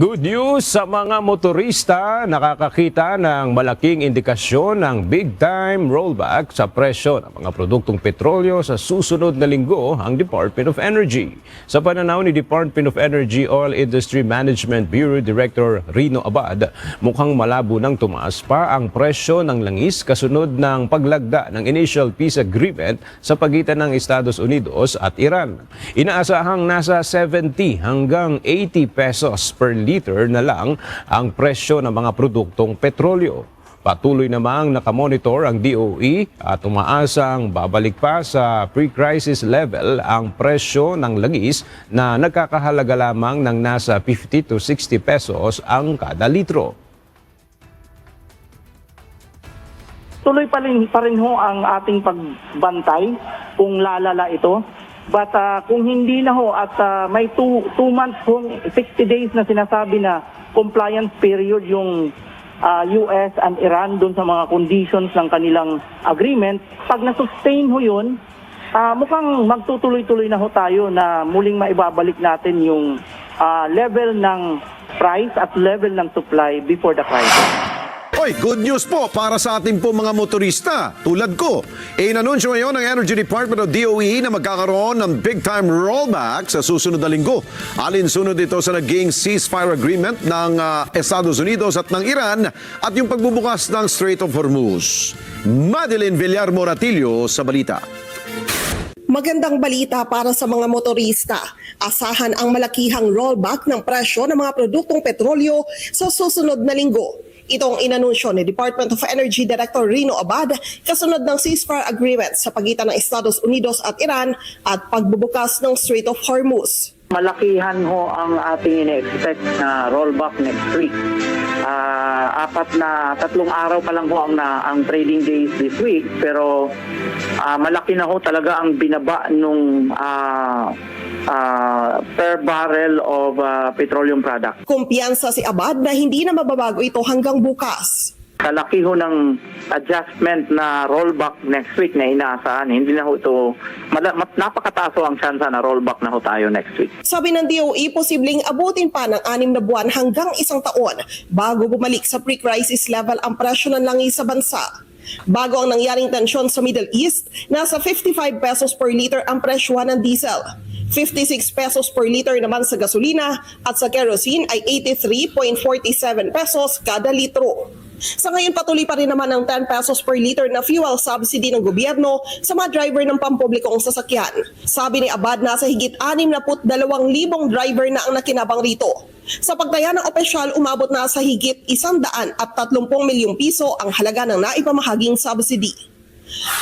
Good news sa mga motorista, nakakakita ng malaking indikasyon ng big-time rollback sa presyo ng mga produktong petrolyo sa susunod na linggo ang Department of Energy. Sa pananaw ni Department of Energy Oil Industry Management Bureau Director Rino Abad, mukhang malabo nang tumaas pa ang presyo ng langis kasunod ng paglagda ng initial peace agreement sa pagitan ng Estados Unidos at Iran. Inaasahang nasa 70 hanggang 80 pesos per liter na lang ang presyo ng mga produktong petrolyo. Patuloy namang nakamonitor ang DOE at umaasang babalik pa sa pre-crisis level ang presyo ng langis na nagkakahalaga lamang ng nasa 50 to 60 pesos ang kada litro. Tuloy pa rin ho ang ating pagbantay kung lalala ito. But kung hindi na ho at may 2 months kung 60 days na sinasabi na compliance period yung US and Iran doon sa mga conditions ng kanilang agreement, pag na-sustain ho yun, mukhang magtutuloy-tuloy na ho tayo na muling maibabalik natin yung level ng price at level ng supply before the crisis. Oy, good news po para sa ating po mga motorista. Tulad ko, inanunsyo ngayon ng Energy Department o DOE na magkakaroon ng big-time rollback sa susunod na linggo. Alinsunod ito sa naging ceasefire agreement ng Estados Unidos at ng Iran at yung pagbubukas ng Strait of Hormuz. Madeline Villar Moratillo sa balita. Magandang balita para sa mga motorista. Asahan ang malakihang rollback ng presyo ng mga produktong petrolyo sa susunod na linggo. Itong inanunsyo ni Department of Energy Director Rino Abad kasunod ng ceasefire agreement sa pagitan ng Estados Unidos at Iran at pagbubukas ng Strait of Hormuz. Malakihan ho ang ating ine-expect na rollback next week. 3 araw pa lang ho ang trading days this week, pero malaki na ho talaga ang binaba nung per barrel of petroleum product. Kumpiyansa si Abad na hindi na mababago ito hanggang bukas. Kalaki ho ng adjustment na rollback next week na inaasahan. Hindi na ho ito, napakataas ho ang tsansa na rollback na ho tayo next week. Sabi ng DOE, posibleng abutin pa ng 6 na buwan hanggang 1 taon bago bumalik sa pre-crisis level ang presyo ng langis sa bansa. Bago ang nangyaring tensyon sa Middle East, nasa 55 pesos per liter ang presyo ng diesel. 56 pesos per liter naman sa gasolina at sa kerosene ay 83.47 pesos kada litro. Sa ngayon patuloy pa rin naman ang 10 pesos per liter na fuel subsidy ng gobyerno sa mga driver ng pampublikong sasakyan. Sabi ni Abad na sa higit 62,000 driver na ang nakinabang rito. Sa pagtaya ng opisyal, umabot na sa higit 130 milyong piso ang halaga ng naipamahaging subsidy.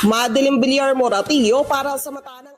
Madeline Villar Moratillo para sa Mata.